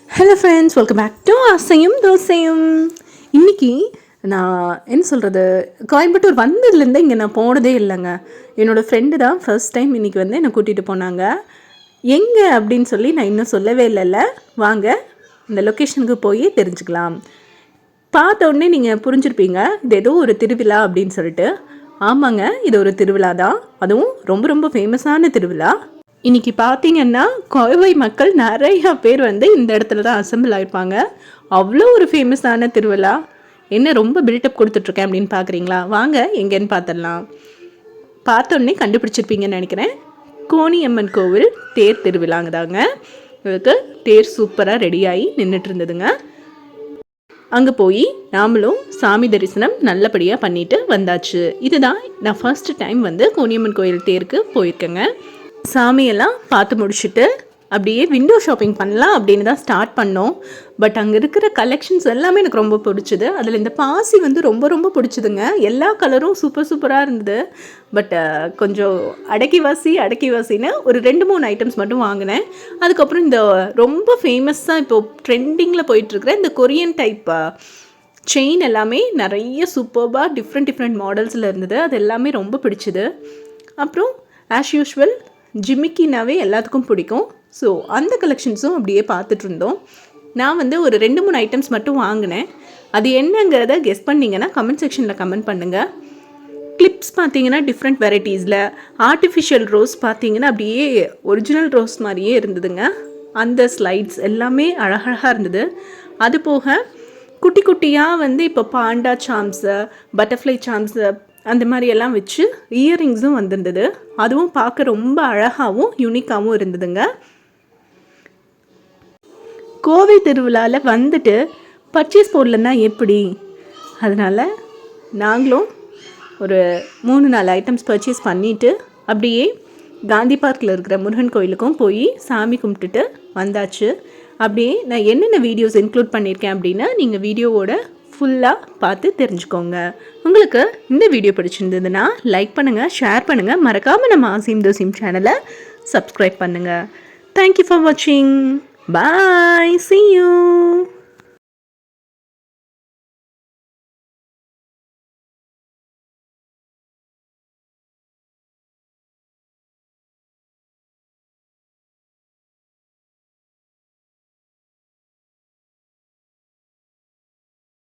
Hello friends, welcome back to அசையும் தோசையும். இன்றைக்கி நான் என்ன சொல்கிறது, கோயம்புத்தூர் வந்ததுலேருந்து இங்கே நான் போனதே இல்லைங்க. என்னோடய ஃப்ரெண்டு தான் ஃபர்ஸ்ட் டைம் இன்றைக்கி வந்து என்னை கூட்டிகிட்டு போனாங்க. எங்கே அப்படின்னு சொல்லி நான் இன்னும் சொல்லவே இல்லைல்ல. வாங்க இந்த லொக்கேஷனுக்கு போய் தெரிஞ்சுக்கலாம். பார்த்த உடனே நீங்கள் புரிஞ்சிருப்பீங்க, இது ஏதோ ஒரு திருவிழா அப்படின்னு சொல்லிட்டு. ஆமாங்க, இது ஒரு திருவிழா தான். அதுவும் ரொம்ப ரொம்ப ஃபேமஸான திருவிழா. இன்றைக்கி பார்த்தீங்கன்னா கோவை மக்கள் நிறையா பேர் வந்து இந்த இடத்துல தான் அசம்பிள் ஆகிருப்பாங்க. அவ்வளோ ஒரு ஃபேமஸான திருவிழா. என்ன ரொம்ப பில்டப் கொடுத்துட்ருக்கேன் அப்படின்னு பார்க்குறீங்களா? வாங்க எங்கேன்னு பார்த்துடலாம். பார்த்தோன்னே கண்டுபிடிச்சிருப்பீங்கன்னு நினைக்கிறேன். கோணியம்மன் கோவில் தேர் திருவிழாங்க தாங்க. இதுக்கு தேர் சூப்பராக ரெடியாகி நின்றுட்டு இருந்ததுங்க. அங்கே போய் நாமளும் சாமி தரிசனம் நல்லபடியாக பண்ணிட்டு வந்தாச்சு. இதுதான் நான் ஃபர்ஸ்ட் டைம் வந்து கோணியம்மன் கோயில் தேருக்கு போயிருக்கேங்க. சாமியெல்லாம் பார்த்து முடிச்சுட்டு அப்படியே விண்டோ ஷாப்பிங் பண்ணலாம் அப்படின்னு தான் ஸ்டார்ட் பண்ணோம். பட் அங்கே இருக்கிற கலெக்ஷன்ஸ் எல்லாமே எனக்கு ரொம்ப பிடிச்சிது. அதில் இந்த பாசி வந்து ரொம்ப ரொம்ப பிடிச்சிதுங்க. எல்லா கலரும் சூப்பராக இருந்தது. பட் கொஞ்சம் அடக்கி வாசின்னு ஒரு 2-3 ஐட்டம்ஸ் மட்டும் வாங்கினேன். அதுக்கப்புறம் இந்த ரொம்ப ஃபேமஸாக இப்போது ட்ரெண்டிங்கில் போயிட்டுருக்கிற இந்த கொரியன் டைப் செயின் எல்லாமே நிறைய சூப்பர்பாக டிஃப்ரெண்ட் மாடல்ஸில் இருந்தது. அது எல்லாமே ரொம்ப பிடிச்சிது. அப்புறம் ஆஸ் யூஷுவல் ஜிமிக்கினாவே எல்லாத்துக்கும் பிடிக்கும். ஸோ அந்த கலெக்ஷன்ஸும் அப்படியே பார்த்துட்டு இருந்தோம். நான் வந்து ஒரு 2-3 ஐட்டம்ஸ் மட்டும் வாங்கினேன். அது என்னங்கிறத கெஸ் பண்ணிங்கன்னா கமெண்ட் செக்ஷனில் கமெண்ட் பண்ணுங்கள். கிளிப்ஸ் பார்த்தீங்கன்னா டிஃப்ரெண்ட் வெரைட்டிஸில், ஆர்டிஃபிஷியல் ரோஸ் பார்த்தீங்கன்னா அப்படியே ஒரிஜினல் ரோஸ் மாதிரியே இருந்ததுங்க. அந்த ஸ்லைட்ஸ் எல்லாமே அழகழகாக இருந்தது. அது போக குட்டி குட்டியாக வந்து இப்போ பாண்டா சாம்ஸு, பட்டர்ஃப்ளை சாம்ஸு அந்த மாதிரி எல்லாம் வச்சு இயரிங்ஸும் வந்திருந்தது. அதுவும் பார்க்க ரொம்ப அழகாகவும் யூனிக்காகவும் இருந்ததுங்க. கோவை திருவிழாவில் வந்துட்டு பர்ச்சேஸ் போடலன்னா எப்படி? அதனால் நாங்களும் ஒரு 3-4 ஐட்டம்ஸ் பர்ச்சேஸ் பண்ணிவிட்டு அப்படியே காந்தி பார்க்கில் இருக்கிற முருகன் கோயிலுக்கும் போய் சாமி கும்பிட்டுட்டு வந்தாச்சு. அப்படியே நான் என்னென்ன வீடியோஸ் இன்க்ளூட் பண்ணியிருக்கேன் அப்படின்னா நீங்கள் வீடியோவோட ஃபுல்லாக பார்த்து தெரிஞ்சுக்கோங்க. உங்களுக்கு இந்த வீடியோ பிடிச்சிருந்ததுன்னா லைக் பண்ணுங்கள், ஷேர் பண்ணுங்கள், மறக்காமல் நம்ம அசையும் தோசையும் சேனலை சப்ஸ்கிரைப் பண்ணுங்கள். தேங்க்யூ ஃபார் வாட்சிங். பாய், see you.